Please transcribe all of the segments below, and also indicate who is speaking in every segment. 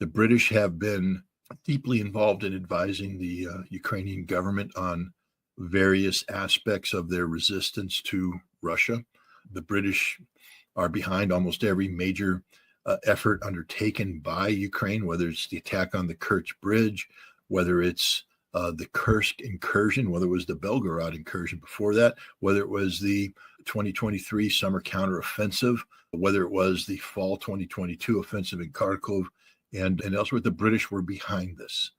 Speaker 1: The British have been deeply involved in advising the Ukrainian government on various aspects of their resistance to Russia. The British are behind almost every major effort undertaken by Ukraine, whether it's the attack on the Kerch Bridge, whether it's the Kursk incursion, whether it was the Belgorod incursion before that, whether it was the 2023 summer counteroffensive, whether it was the fall 2022 offensive in Kharkov and elsewhere. The British were behind this.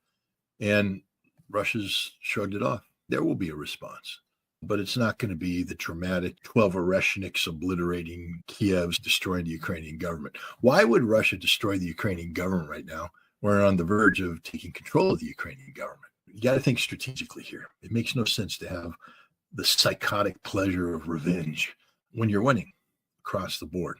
Speaker 1: And Russia's shrugged it off. There will be a response, but it's not going to be the dramatic 12 Oreshniks obliterating Kiev's destroying the Ukrainian government. Why would Russia destroy the Ukrainian government right now? We're on the verge of taking control of the Ukrainian government. You got to think strategically here. It makes no sense to have the psychotic pleasure of revenge when you're winning across the board.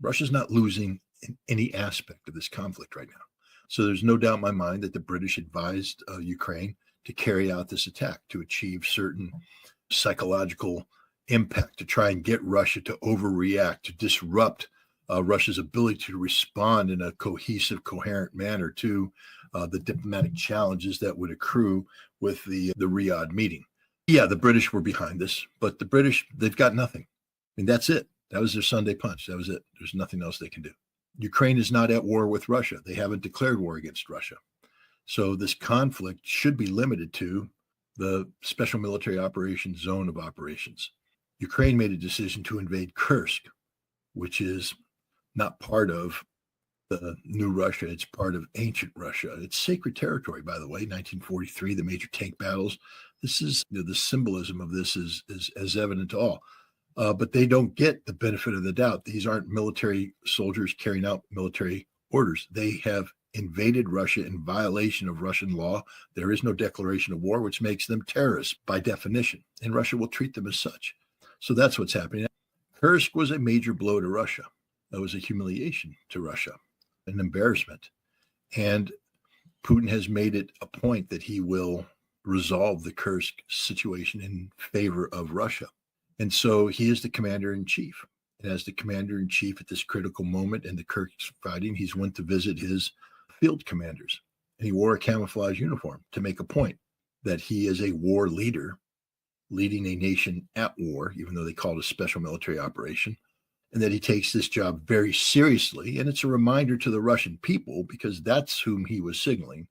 Speaker 1: Russia's not losing in any aspect of this conflict right now. So there's no doubt in my mind that the British advised Ukraine to carry out this attack to achieve certain psychological impact, to try and get Russia to overreact, to disrupt Russia's ability to respond in a cohesive, coherent manner to the diplomatic challenges that would accrue with the Riyadh meeting. Yeah, the British were behind this, but the British, they've got nothing. I mean, that's it. That was their Sunday punch. That was it. There's nothing else they can do. Ukraine is not at war with Russia. They haven't declared war against Russia. So this conflict should be limited to the special military operations zone of operations. Ukraine made a decision to invade Kursk, which is not part of the new Russia. It's part of ancient Russia. It's sacred territory, by the way, 1943, the major tank battles. This is, the symbolism of this is evident to all. But they don't get the benefit of the doubt. These aren't military soldiers carrying out military orders. They have invaded Russia in violation of Russian law. There is no declaration of war, which makes them terrorists by definition, and Russia will treat them as such. So that's what's happening. Kursk was a major blow to Russia. That was a humiliation to Russia, an embarrassment. And Putin has made it a point that he will resolve the Kursk situation in favor of Russia. And so he is the commander-in-chief. And as the commander-in-chief at this critical moment in the Kursk fighting, he's went to visit his field commanders. And he wore a camouflage uniform to make a point that he is a war leader, leading a nation at war, even though they call it a special military operation, and that he takes this job very seriously. And it's a reminder to the Russian people, because that's whom he was signaling,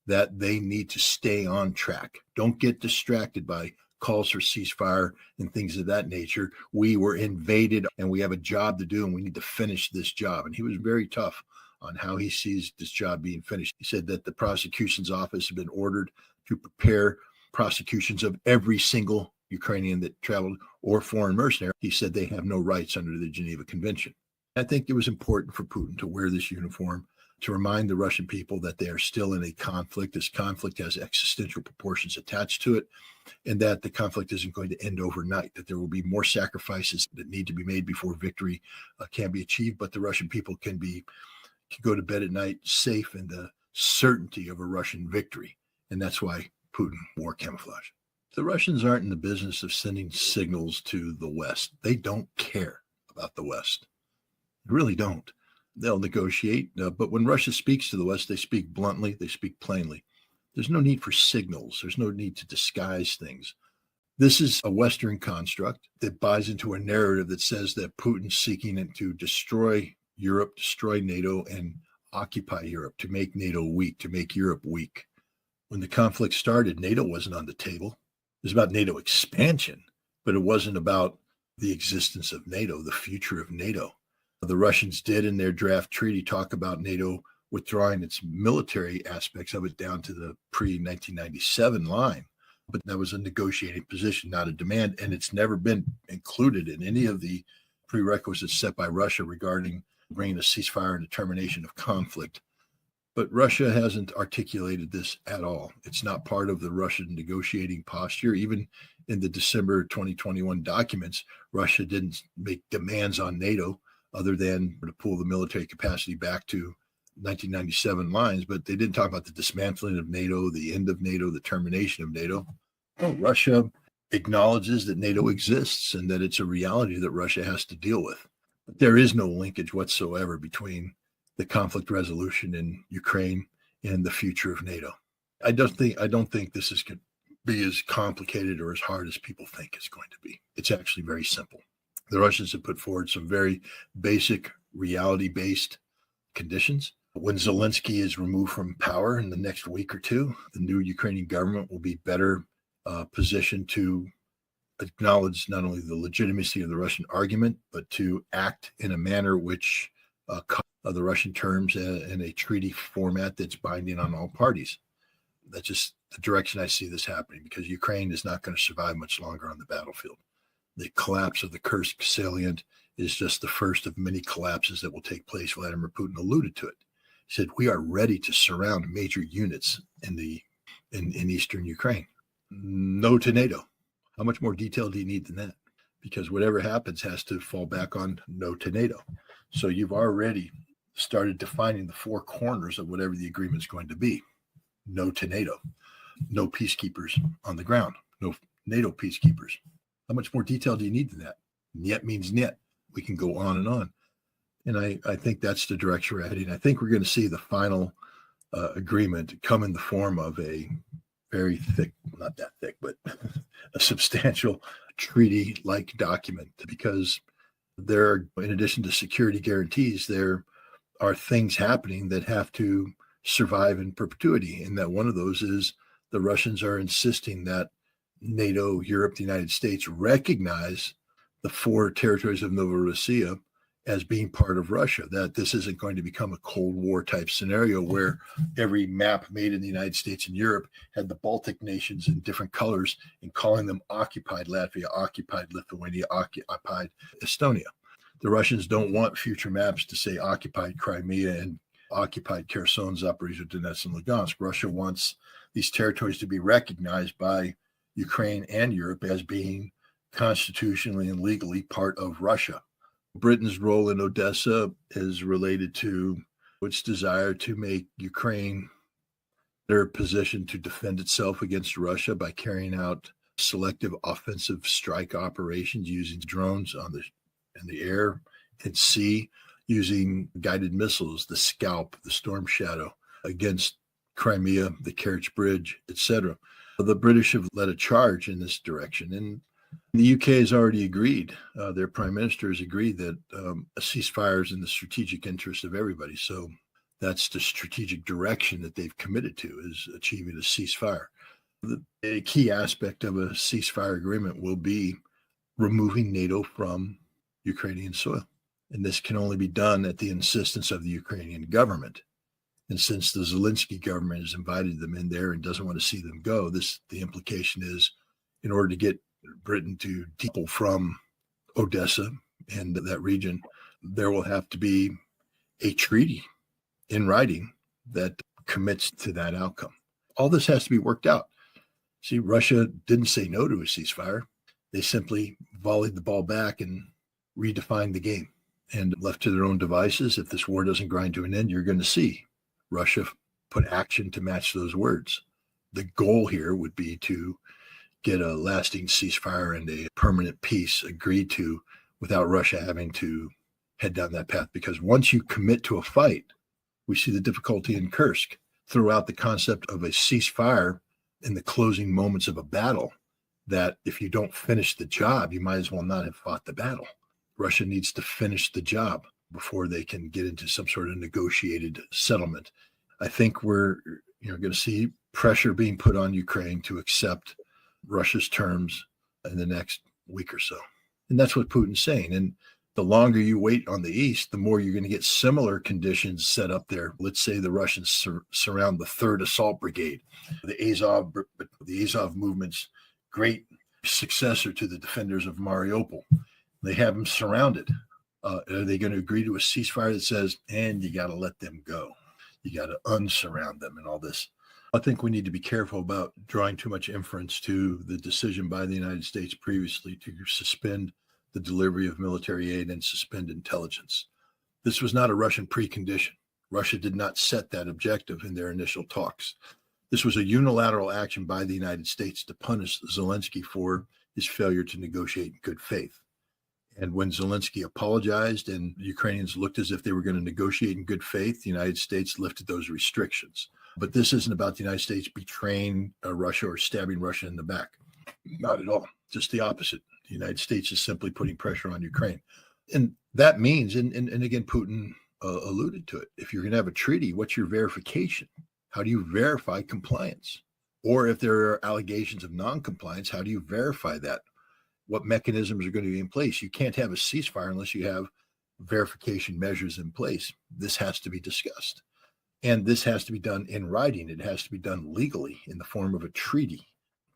Speaker 1: that they need to stay on track. Don't get distracted by calls for ceasefire and things of that nature. We were invaded and we have a job to do and we need to finish this job. And he was very tough on how he sees this job being finished. He said that the prosecution's office had been ordered to prepare prosecutions of every single Ukrainian that traveled or foreign mercenary. He said they have no rights under the Geneva Convention. I think it was important for Putin to wear this uniform to remind the Russian people that they are still in a conflict. This conflict has existential proportions attached to it, and that the conflict isn't going to end overnight, that there will be more sacrifices that need to be made before victory can be achieved. But the Russian people can go to bed at night safe in the certainty of a Russian victory. And that's why Putin wore camouflage. The Russians aren't in the business of sending signals to the West. They don't care about the West. They really don't. They'll negotiate, but when Russia speaks to the West, they speak bluntly, they speak plainly. There's no need for signals. There's no need to disguise things. This is a Western construct that buys into a narrative that says that Putin's seeking to destroy Europe, destroy NATO, and occupy Europe, to make NATO weak, to make Europe weak. When the conflict started, NATO wasn't on the table. It was about NATO expansion, but it wasn't about the existence of NATO, the future of NATO. The Russians did in their draft treaty talk about NATO withdrawing its military aspects of it down to the pre-1997 line. But that was a negotiating position, not a demand. And it's never been included in any of the prerequisites set by Russia regarding bringing a ceasefire and a termination of conflict. But Russia hasn't articulated this at all. It's not part of the Russian negotiating posture. Even in the December 2021 documents, Russia didn't make demands on NATO other than to pull the military capacity back to 1997 lines, but they didn't talk about the dismantling of NATO, the end of NATO, the termination of NATO. Oh, Russia acknowledges that NATO exists and that it's a reality that Russia has to deal with. But there is no linkage whatsoever between the conflict resolution in Ukraine and the future of NATO. I don't think this is going to be as complicated or as hard as people think it's going to be. It's actually very simple. The Russians have put forward some very basic reality-based conditions. When Zelensky is removed from power in the next week or two, the new Ukrainian government will be better positioned to acknowledge not only the legitimacy of the Russian argument, but to act in a manner which the Russian terms in a treaty format that's binding on all parties. That's just the direction I see this happening, because Ukraine is not going to survive much longer on the battlefield. The collapse of the Kursk salient is just the first of many collapses that will take place. Vladimir Putin alluded to it. He said, we are ready to surround major units in eastern Ukraine. No to NATO. How much more detail do you need than that? Because whatever happens has to fall back on no to NATO. So you've already started defining the four corners of whatever the agreement is going to be. No to NATO. No peacekeepers on the ground. No NATO peacekeepers. How much more detail do you need than that? Niet means niet. We can go on and on. And I think that's the direction we're heading. I think we're going to see the final agreement come in the form of a very thick, not that thick, but a substantial treaty-like document, because there are, in addition to security guarantees, there are things happening that have to survive in perpetuity. And that one of those is the Russians are insisting that NATO, Europe, the United States recognize the four territories of Novorossiya as being part of Russia, that this isn't going to become a Cold War type scenario where every map made in the United States and Europe had the Baltic nations in different colors and calling them occupied Latvia, occupied Lithuania, occupied Estonia. The Russians don't want future maps to say occupied Crimea and occupied Kherson, Zaporizhzhia, Donetsk, and Lugansk. Russia wants these territories to be recognized by Ukraine and Europe as being constitutionally and legally part of Russia. Britain's role in Odessa is related to its desire to make Ukraine better positioned to defend itself against Russia by carrying out selective offensive strike operations using drones in the air and sea, using guided missiles, the Scalp, the Storm Shadow, against Crimea, the Kerch Bridge, etc. The British have led a charge in this direction, and the UK has already agreed. Their prime minister has agreed that a ceasefire is in the strategic interest of everybody. So that's the strategic direction that they've committed to, is achieving a ceasefire. A key aspect of a ceasefire agreement will be removing NATO from Ukrainian soil. And this can only be done at the insistence of the Ukrainian government. And since the Zelensky government has invited them in there and doesn't want to see them go, the implication is, in order to get Britain to people from Odessa and that region, there will have to be a treaty in writing that commits to that outcome. All this has to be worked out. See, Russia didn't say no to a ceasefire. They simply volleyed the ball back and redefined the game. And left to their own devices, if this war doesn't grind to an end, you're going to see Russia put action to match those words. The goal here would be to get a lasting ceasefire and a permanent peace agreed to without Russia having to head down that path. Because once you commit to a fight, we see the difficulty in Kursk. Throughout the concept of a ceasefire in the closing moments of a battle, that if you don't finish the job, you might as well not have fought the battle. Russia needs to finish the job before they can get into some sort of negotiated settlement. I think we're going to see pressure being put on Ukraine to accept Russia's terms in the next week or so. And that's what Putin's saying. And the longer you wait on the east, the more you're going to get similar conditions set up there. Let's say the Russians surround the 3rd Assault Brigade, the Azov movement's great successor to the defenders of Mariupol. They have them surrounded. Are they going to agree to a ceasefire that says, and you got to let them go? You got to unsurround them and all this. I think we need to be careful about drawing too much inference to the decision by the United States previously to suspend the delivery of military aid and suspend intelligence. This was not a Russian precondition. Russia did not set that objective in their initial talks. This was a unilateral action by the United States to punish Zelensky for his failure to negotiate in good faith. And when Zelensky apologized and Ukrainians looked as if they were going to negotiate in good faith, the United States lifted those restrictions. But this isn't about the United States betraying Russia or stabbing Russia in the back. Not at all. Just the opposite. The United States is simply putting pressure on Ukraine. And that means, and again, Putin alluded to it, if you're going to have a treaty, what's your verification? How do you verify compliance? Or if there are allegations of non-compliance, how do you verify that? What mechanisms are going to be in place? You can't have a ceasefire unless you have verification measures in place. This has to be discussed. And this has to be done in writing. It has to be done legally in the form of a treaty.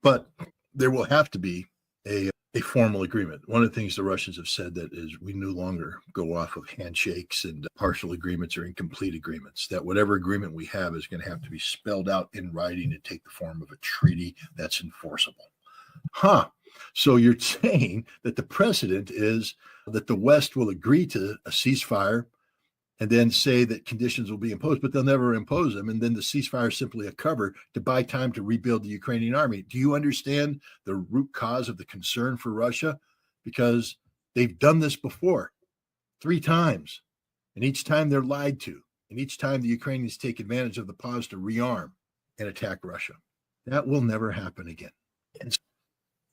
Speaker 1: But there will have to be a formal agreement. One of the things the Russians have said that is we no longer go off of handshakes and partial agreements or incomplete agreements, that whatever agreement we have is going to have to be spelled out in writing and take the form of a treaty that's enforceable. So you're saying that the precedent is that the West will agree to a ceasefire and then say that conditions will be imposed, but they'll never impose them. And then the ceasefire is simply a cover to buy time to rebuild the Ukrainian army. Do you understand the root cause of the concern for Russia? Because they've done this before 3 times, and each time they're lied to. And each time the Ukrainians take advantage of the pause to rearm and attack Russia. That will never happen again. And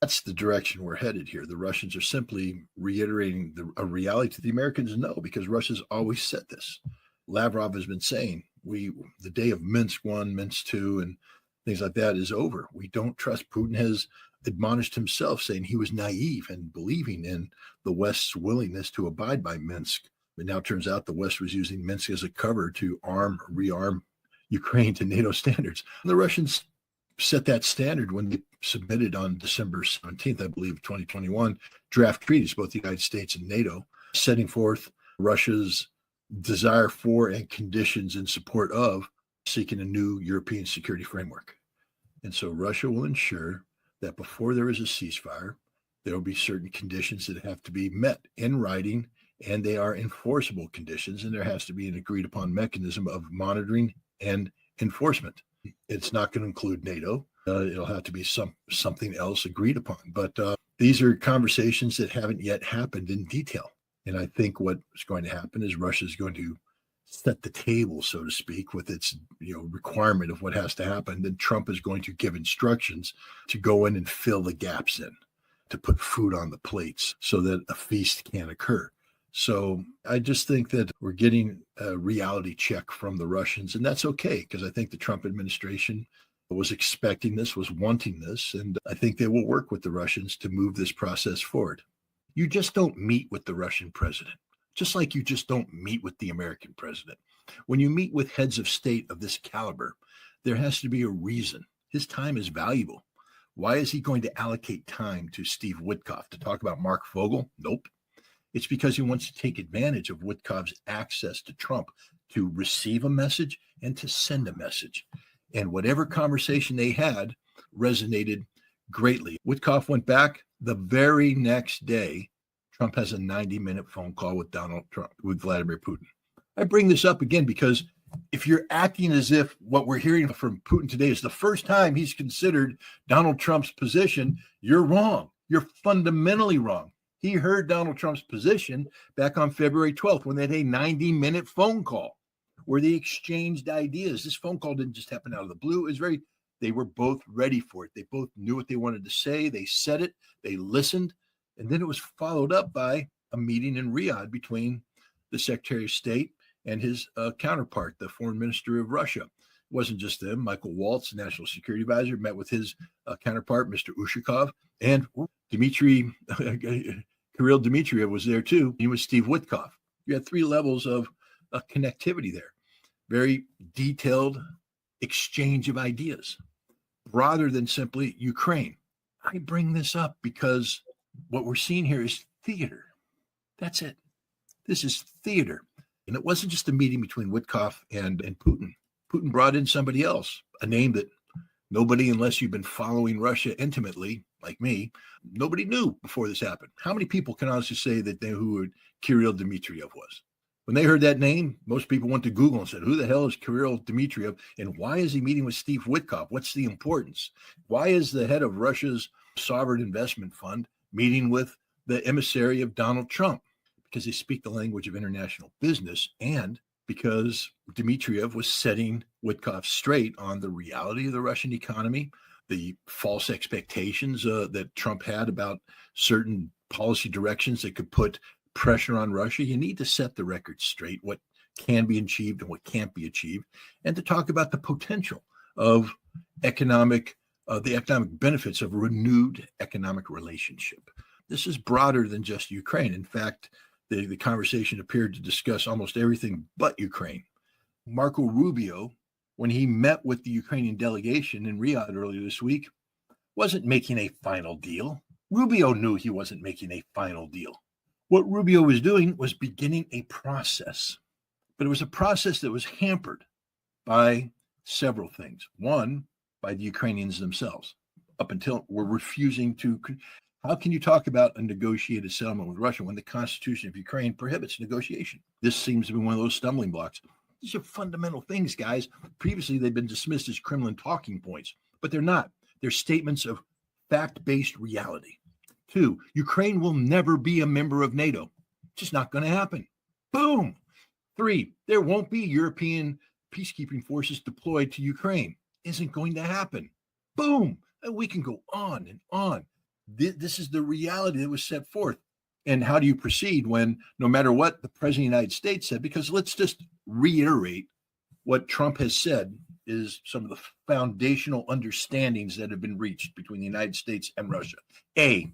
Speaker 1: that's the direction we're headed here. The Russians are simply reiterating a reality to the Americans know, because Russia's always said this. Lavrov has been saying, the day of Minsk 1, Minsk 2, and things like that is over. We don't trust. Putin has admonished himself, saying he was naive and believing in the West's willingness to abide by Minsk. But now it turns out the West was using Minsk as a cover to rearm Ukraine to NATO standards. And the Russians set that standard when they submitted on December 17th, I believe, 2021, draft treaties, both the United States and NATO, setting forth Russia's desire for and conditions in support of seeking a new European security framework. And so Russia will ensure that before there is a ceasefire, there will be certain conditions that have to be met in writing, and they are enforceable conditions, and there has to be an agreed upon mechanism of monitoring and enforcement. It's not going to include NATO. It'll have to be something else agreed upon. But these are conversations that haven't yet happened in detail. And I think what is going to happen is Russia is going to set the table, so to speak, with its requirement of what has to happen. Then Trump is going to give instructions to go in and fill the gaps in, to put food on the plates so that a feast can occur. So I just think that we're getting a reality check from the Russians, and that's okay, because I think the Trump administration was expecting this, was wanting this, and I think they will work with the Russians to move this process forward. You just don't meet with the Russian president, just like you just don't meet with the American president. When you meet with heads of state of this caliber, there has to be a reason. His time is valuable. Why is he going to allocate time to Steve Witkoff to talk about Mark Vogel? Nope. It's because he wants to take advantage of Witkoff's access to Trump to receive a message and to send a message. And whatever conversation they had resonated greatly. Witkoff went back the very next day. Trump has a 90-minute phone call with with Vladimir Putin. I bring this up again because if you're acting as if what we're hearing from Putin today is the first time he's considered Donald Trump's position, you're wrong. You're fundamentally wrong. He heard Donald Trump's position back on February 12th when they had a 90-minute phone call where they exchanged ideas. This phone call didn't just happen out of the blue. They were both ready for it. They both knew what they wanted to say. They said it. They listened. And then it was followed up by a meeting in Riyadh between the Secretary of State and his counterpart, the Foreign Minister of Russia. It wasn't just them. Michael Waltz, the National Security Advisor, met with his counterpart, Mr. Ushakov, and Kirill Dmitriev was there too. He was Steve Witkoff. You had 3 levels of connectivity there. Very detailed exchange of ideas rather than simply Ukraine. I bring this up because what we're seeing here is theater. That's it. This is theater. And it wasn't just a meeting between Witkoff and Putin. Putin brought in somebody else, a name that nobody, unless you've been following Russia intimately, like me, nobody knew before this happened. How many people can honestly say that they knew who Kirill Dmitriev was? When they heard that name, most people went to Google and said, who the hell is Kirill Dmitriev? And why is he meeting with Steve Witkoff? What's the importance? Why is the head of Russia's sovereign investment fund meeting with the emissary of Donald Trump, because they speak the language of international business, and because Dmitriev was setting Witkoff straight on the reality of the Russian economy, the false expectations that Trump had about certain policy directions that could put pressure on Russia. You need to set the record straight, what can be achieved and what can't be achieved, and to talk about the potential of the economic benefits of a renewed economic relationship. This is broader than just Ukraine. In fact, the conversation appeared to discuss almost everything but Ukraine. Marco Rubio, when he met with the Ukrainian delegation in Riyadh earlier this week, wasn't making a final deal. Rubio knew he wasn't making a final deal. What Rubio was doing was beginning a process, but it was a process that was hampered by several things. One, by the Ukrainians themselves. Up until we're refusing to. How can you talk about a negotiated settlement with Russia when the Constitution of Ukraine prohibits negotiation? This seems to be one of those stumbling blocks. These are fundamental things, guys. Previously, they've been dismissed as Kremlin talking points, but they're not. They're statements of fact-based reality. 2, Ukraine will never be a member of NATO. It's just not going to happen. Boom. 3, there won't be European peacekeeping forces deployed to Ukraine. Isn't going to happen. Boom. And we can go on and on. This is the reality that was set forth. And how do you proceed when, no matter what the President of the United States said, because let's just reiterate what Trump has said is some of the foundational understandings that have been reached between the United States and Russia. A,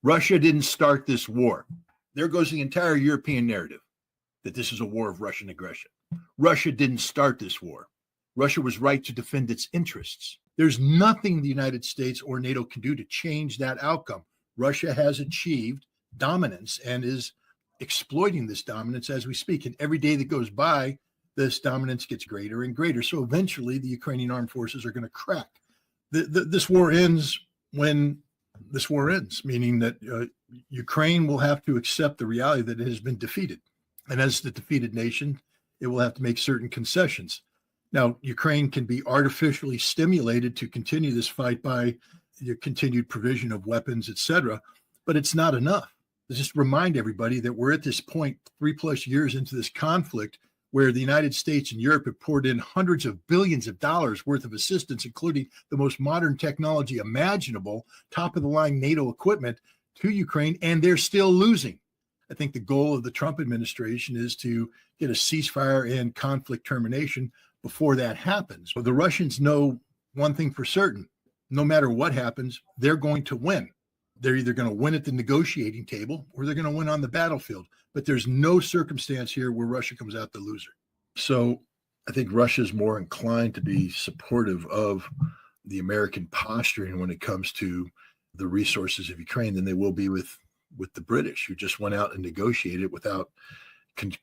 Speaker 1: Russia didn't start this war. There goes the entire European narrative that this is a war of Russian aggression. Russia didn't start this war. Russia was right to defend its interests. There's nothing the United States or NATO can do to change that outcome. Russia has achieved dominance and is exploiting this dominance as we speak. And every day that goes by, this dominance gets greater and greater. So eventually the Ukrainian armed forces are going to crack. This war ends when this war ends, meaning that Ukraine will have to accept the reality that it has been defeated. And as the defeated nation, it will have to make certain concessions. Now, Ukraine can be artificially stimulated to continue this fight by the continued provision of weapons, etc., but it's not enough. Just remind everybody that we're at this point 3+ years into this conflict where the United States and Europe have poured in hundreds of billions of dollars worth of assistance, including the most modern technology imaginable, top-of-the-line NATO equipment to Ukraine, and they're still losing. I think the goal of the Trump administration is to get a ceasefire and conflict termination before that happens. But the Russians know one thing for certain. No matter what happens, they're going to win. They're either going to win at the negotiating table or they're going to win on the battlefield. But there's no circumstance here where Russia comes out the loser. So I think Russia is more inclined to be supportive of the American posturing when it comes to the resources of Ukraine than they will be with the British, who just went out and negotiated without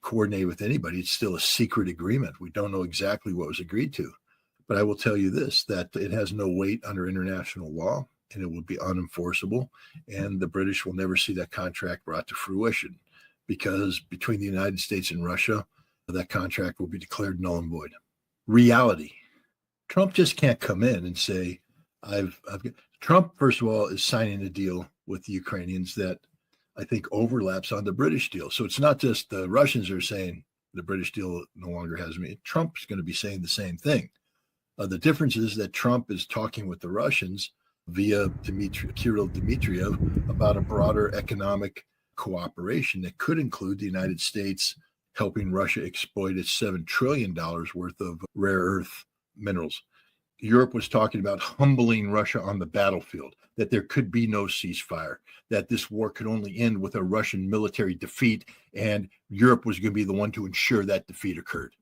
Speaker 1: coordinating with anybody. It's still a secret agreement. We don't know exactly what was agreed to. But I will tell you this, that it has no weight under international law, and it will be unenforceable. And the British will never see that contract brought to fruition, because between the United States and Russia, that contract will be declared null and void. Reality. Trump just can't come in and say, Trump, first of all, is signing a deal with the Ukrainians that I think overlaps on the British deal. So it's not just the Russians are saying the British deal no longer has meaning. Trump's going to be saying the same thing. The difference is that Trump is talking with the Russians via Kirill Dmitriev about a broader economic cooperation that could include the United States helping Russia exploit its $7 trillion worth of rare earth minerals. Europe was talking about humbling Russia on the battlefield, that there could be no ceasefire, that this war could only end with a Russian military defeat, and Europe was going to be the one to ensure that defeat occurred.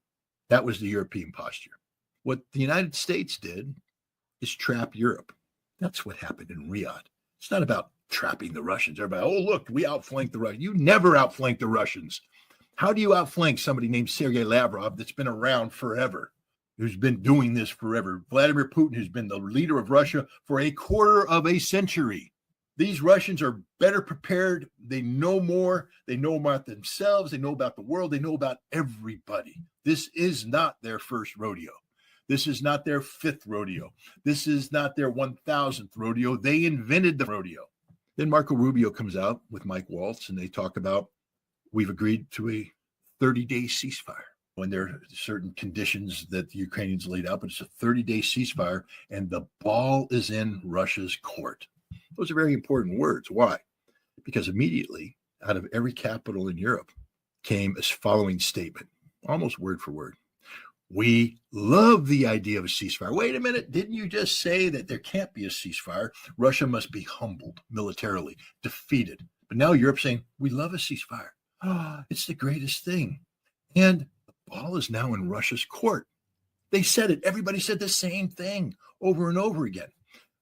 Speaker 1: That was the European posture. What the United States did is trap Europe. That's what happened in Riyadh. It's not about trapping the Russians. They're about, oh, look, we outflanked the Russians. You never outflanked the Russians. How do you outflank somebody named Sergei Lavrov that's been around forever, who's been doing this forever? Vladimir Putin, who's been the leader of Russia for a quarter of a century. These Russians are better prepared. They know more. They know about themselves. They know about the world. They know about everybody. This is not their first rodeo. This is not their 5th rodeo. This is not their 1,000th rodeo. They invented the rodeo. Then Marco Rubio comes out with Mike Waltz, and they talk about, we've agreed to a 30-day ceasefire when there are certain conditions that the Ukrainians laid out, but it's a 30-day ceasefire, and the ball is in Russia's court. Those are very important words. Why? Because immediately out of every capital in Europe came a following statement, almost word for word. We love the idea of a ceasefire. Wait a minute. Didn't you just say that there can't be a ceasefire? Russia must be humbled militarily, defeated. But now Europe's saying, we love a ceasefire. It's the greatest thing. And the ball is now in Russia's court. They said it. Everybody said the same thing over and over again,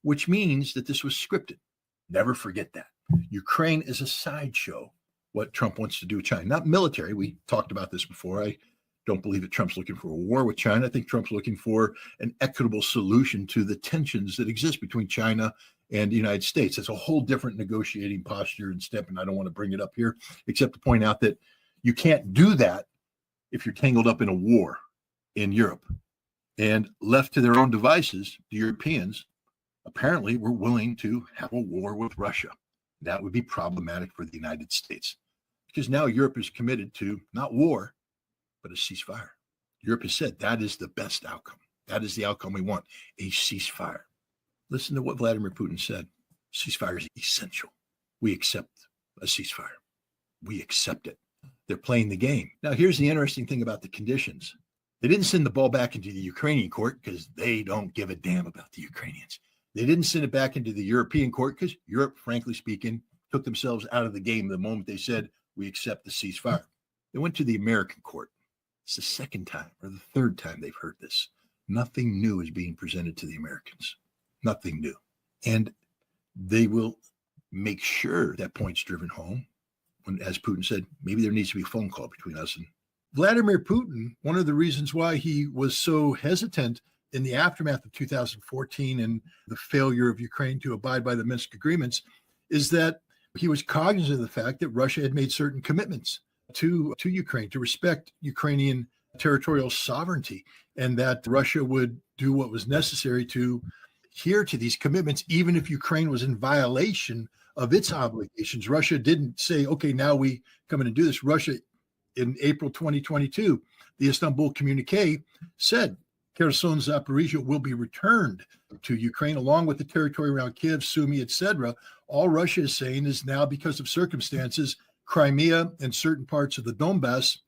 Speaker 1: which means that this was scripted. Never forget that. Ukraine is a sideshow, what Trump wants to do with China. Not military. We talked about this before. I don't believe that Trump's looking for a war with China. I think Trump's looking for an equitable solution to the tensions that exist between China and the United States. It's a whole different negotiating posture and step, and I don't want to bring it up here, except to point out that you can't do that if you're tangled up in a war in Europe. And left to their own devices, the Europeans apparently were willing to have a war with Russia. That would be problematic for the United States, because now Europe is committed to not war, but a ceasefire. Europe has said that is the best outcome. That is the outcome we want, a ceasefire. Listen to what Vladimir Putin said. Ceasefire is essential. We accept a ceasefire. We accept it. They're playing the game. Now, here's the interesting thing about the conditions. They didn't send the ball back into the Ukrainian court because they don't give a damn about the Ukrainians. They didn't send it back into the European court because Europe, frankly speaking, took themselves out of the game the moment they said, we accept the ceasefire. They went to the American court. It's the second time or the third time they've heard this. Nothing new is being presented to the Americans. Nothing new. And they will make sure that point's driven home when, as Putin said, maybe there needs to be a phone call between us and Vladimir Putin. One of the reasons why he was so hesitant in the aftermath of 2014 and the failure of Ukraine to abide by the Minsk agreements is that he was cognizant of the fact that Russia had made certain commitments to Ukraine, to respect Ukrainian territorial sovereignty, and that Russia would do what was necessary to adhere to these commitments, even if Ukraine was in violation of its obligations. Russia didn't say, okay, now we come in and do this. Russia, in April 2022, the Istanbul communique said Kherson, Zaporizhia will be returned to Ukraine, along with the territory around Kiev, Sumy, etc. All Russia is saying is now, because of circumstances, Crimea and certain parts of the Donbass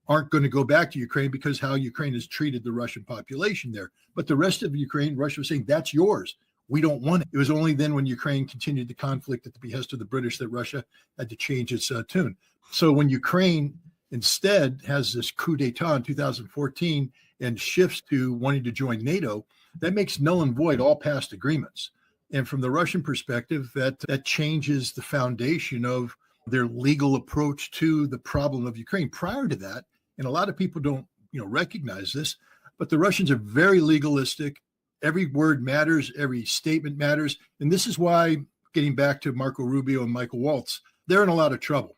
Speaker 1: aren't going to go back to Ukraine because how Ukraine has treated the Russian population there. But the rest of Ukraine, Russia was saying, that's yours. We don't want it. It was only then when Ukraine continued the conflict at the behest of the British that Russia had to change its tune. So when Ukraine instead has this coup d'etat in 2014 and shifts to wanting to join NATO, that makes null and void all past agreements. And from the Russian perspective, that changes the foundation of their legal approach to the problem of Ukraine. Prior to that, and a lot of people don't recognize this, but the Russians are very legalistic. Every word matters, every statement matters. And this is why, getting back to Marco Rubio and Michael Waltz, they're in a lot of trouble,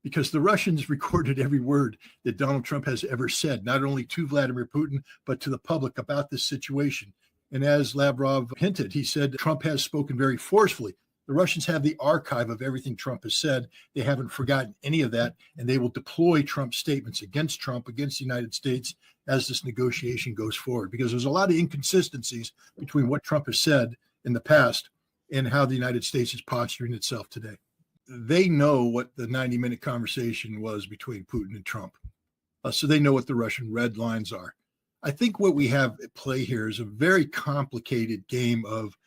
Speaker 1: because the Russians recorded every word that Donald Trump has ever said, not only to Vladimir Putin, but to the public about this situation. And as Lavrov hinted, he said Trump has spoken very forcefully. The Russians have the archive of everything Trump has said. They haven't forgotten any of that, and they will deploy Trump's statements against Trump, against the United States, as this negotiation goes forward, because there's a lot of inconsistencies between what Trump has said in the past and how the United States is posturing itself today. They know what the 90-minute conversation was between Putin and Trump. So they know what the Russian red lines are. I think what we have at play here is a very complicated game of,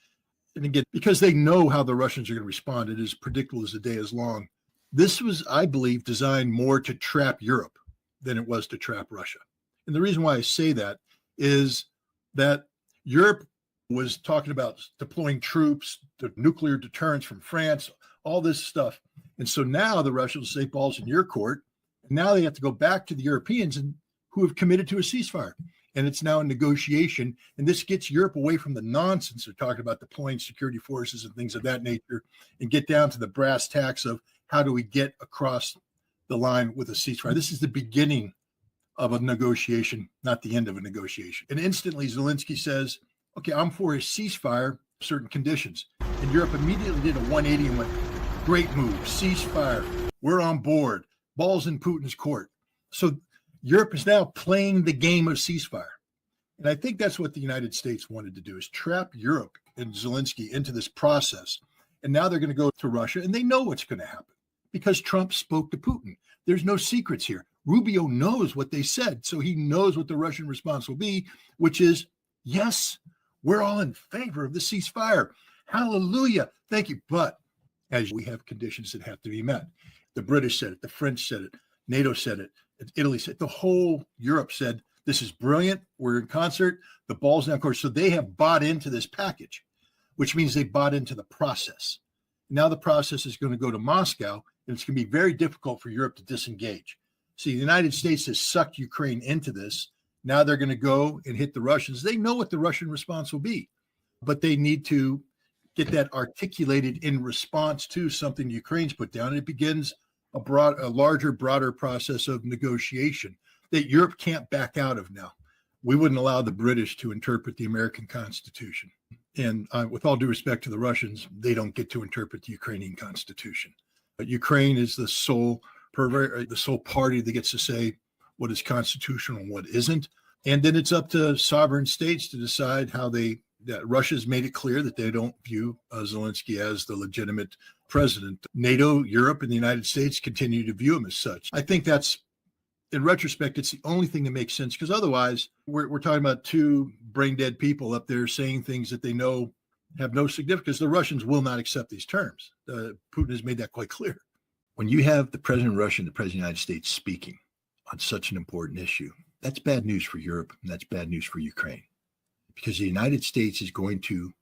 Speaker 1: and again, because they know how the Russians are going to respond, it is predictable as the day is long. This was, I believe, designed more to trap Europe than it was to trap Russia. And the reason why I say that is that Europe was talking about deploying troops, the nuclear deterrence from France, all this stuff. And so now the Russians say, ball's in your court. And now they have to go back to the Europeans and who have committed to a ceasefire. And it's now a negotiation. And this gets Europe away from the nonsense they're talking about deploying security forces and things of that nature, and get down to the brass tacks of how do we get across the line with a ceasefire. This is the beginning of a negotiation, not the end of a negotiation. And instantly Zelensky says, okay, I'm for a ceasefire, certain conditions. And Europe immediately did a 180 and went, Great move. Ceasefire. We're on board. Ball's in Putin's court. So Europe is now playing the game of ceasefire. And I think that's what the United States wanted to do, is trap Europe and Zelensky into this process. And now they're going to go to Russia, and they know what's going to happen because Trump spoke to Putin. There's no secrets here. Rubio knows what they said, so he knows what the Russian response will be, which is, yes, we're all in favor of the ceasefire. Hallelujah. Thank you. But as we have conditions that have to be met. The British said it, the French said it, NATO said it, Italy said it, the whole Europe said, this is brilliant. We're in concert. The ball's now in court. So they have bought into this package, which means they bought into the process. Now the process is going to go to Moscow, and it's going to be very difficult for Europe to disengage. See, the United States has sucked Ukraine into this. Now they're going to go and hit the Russians. They know what the Russian response will be, but they need to get that articulated in response to something Ukraine's put down. And it begins a larger, broader process of negotiation that Europe can't back out of now. We wouldn't allow the British to interpret the American Constitution. And with all due respect to the Russians, they don't get to interpret the Ukrainian Constitution. But Ukraine is the sole party that gets to say what is constitutional and what isn't. And then it's up to sovereign states to decide that Russia's made it clear that they don't view Zelensky as the legitimate president. NATO, Europe, and the United States continue to view him as such. I think that's, in retrospect, it's the only thing that makes sense, because otherwise we're talking about two brain dead people up there saying things that they know have no significance. The Russians will not accept these terms. Putin has made that quite clear. When you have the president of Russia and the president of the United States speaking on such an important issue, that's bad news for Europe, and that's bad news for Ukraine, because the United States is going to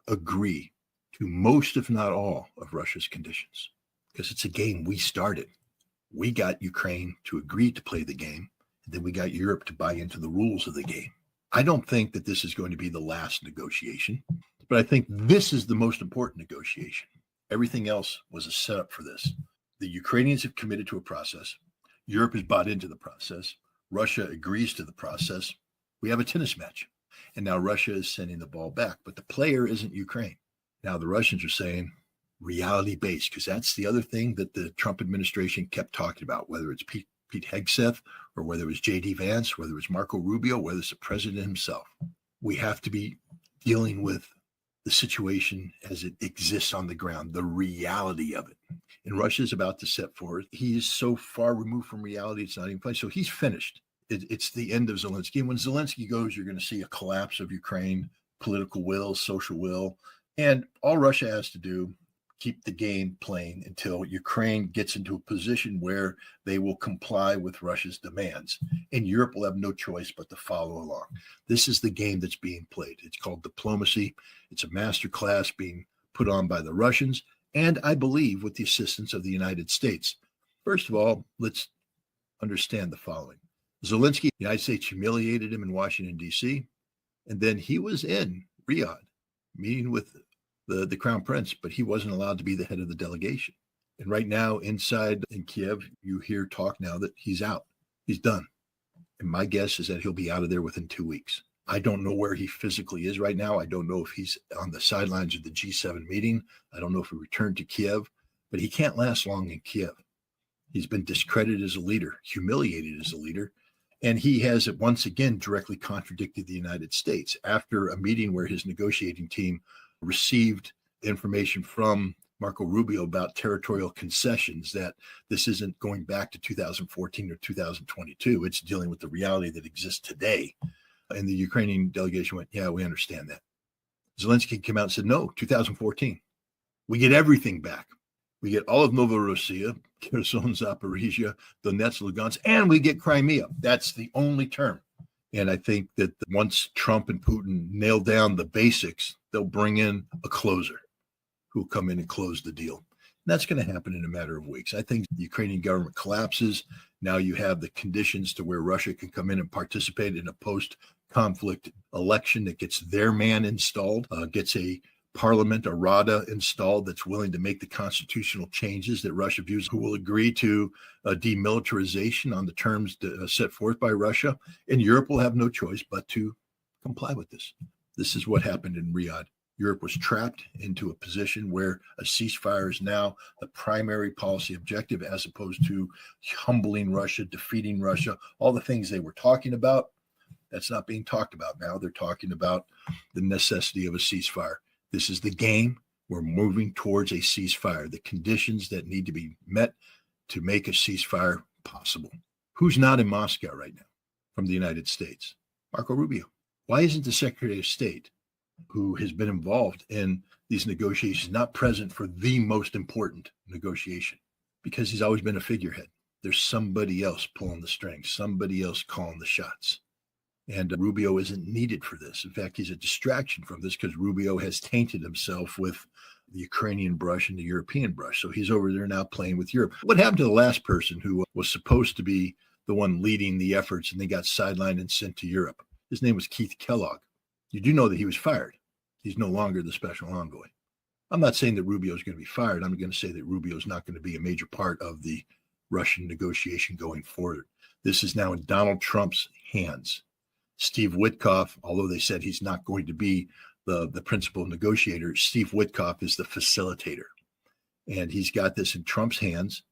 Speaker 1: agree to most, if not all, of Russia's conditions, because it's a game we started. We got Ukraine to agree to play the game, and then we got Europe to buy into the rules of the game. I don't think that this is going to be the last negotiation, but I think this is the most important negotiation. Everything else was a setup for this. The Ukrainians have committed to a process. Europe has bought into the process. Russia agrees to the process. We have a tennis match. And now Russia is sending the ball back, but the player isn't Ukraine. Now the Russians are saying reality-based, because that's the other thing that the Trump administration kept talking about, whether it's Pete Hegseth or whether it was J.D. Vance, whether it's Marco Rubio, whether it's the president himself. We have to be dealing with the situation as it exists on the ground, the reality of it. And Russia is about to set forth. He is so far removed from reality, it's not even funny. So he's finished. It's the end of Zelensky. And when Zelensky goes, you're going to see a collapse of Ukraine, political will, social will. And all Russia has to do, keep the game playing until Ukraine gets into a position where they will comply with Russia's demands. And Europe will have no choice but to follow along. This is the game that's being played. It's called diplomacy. It's a master class being put on by the Russians, and I believe with the assistance of the United States. First of all, let's understand the following. Zelensky, the United States humiliated him in Washington, D.C., and then he was in Riyadh meeting with the Crown Prince, but he wasn't allowed to be the head of the delegation. And right now, inside in Kiev, you hear talk now that he's out. He's done. And my guess is that he'll be out of there within 2 weeks. I don't know where he physically is right now. I don't know if he's on the sidelines of the G7 meeting. I don't know if he returned to Kiev, but he can't last long in Kiev. He's been discredited as a leader, humiliated as a leader, and he has once again directly contradicted the United States after a meeting where his negotiating team received information from Marco Rubio about territorial concessions, that this isn't going back to 2014 or 2022. It's dealing with the reality that exists today. And the Ukrainian delegation went, yeah, we understand that. Zelensky came out and said, no, 2014. We get everything back. We get all of Novorossiya, Kherson, Zaporizhia, Donetsk, Lugansk, and we get Crimea. That's the only term. And I think that once Trump and Putin nail down the basics, they'll bring in a closer who'll come in and close the deal. And that's going to happen in a matter of weeks. I think the Ukrainian government collapses. Now you have the conditions to where Russia can come in and participate in a post-conflict election that gets their man installed, gets a parliament, a Rada installed that's willing to make the constitutional changes that Russia views, who will agree to demilitarization on the terms set forth by Russia. And Europe will have no choice but to comply with this. This is what happened in Riyadh. Europe was trapped into a position where a ceasefire is now the primary policy objective, as opposed to humbling Russia, defeating Russia, all the things they were talking about. That's not being talked about now. They're talking about the necessity of a ceasefire. This is the game. We're moving towards a ceasefire, the conditions that need to be met to make a ceasefire possible. Who's not in Moscow right now from the United States? Marco Rubio. Why isn't the Secretary of State, who has been involved in these negotiations, not present for the most important negotiation? Because he's always been a figurehead. There's somebody else pulling the strings, somebody else calling the shots. And Rubio isn't needed for this. In fact, he's a distraction from this because Rubio has tainted himself with the Ukrainian brush and the European brush. So he's over there now playing with Europe. What happened to the last person who was supposed to be the one leading the efforts and they got sidelined and sent to Europe? His name was Keith Kellogg. You do know that he was fired. He's no longer the special envoy. I'm not saying that Rubio is going to be fired. I'm going to say that Rubio is not going to be a major part of the Russian negotiation going forward. This is now in Donald Trump's hands. Steve Witkoff, although they said he's not going to be the principal negotiator, Steve Witkoff is the facilitator. And he's got this in Trump's hands.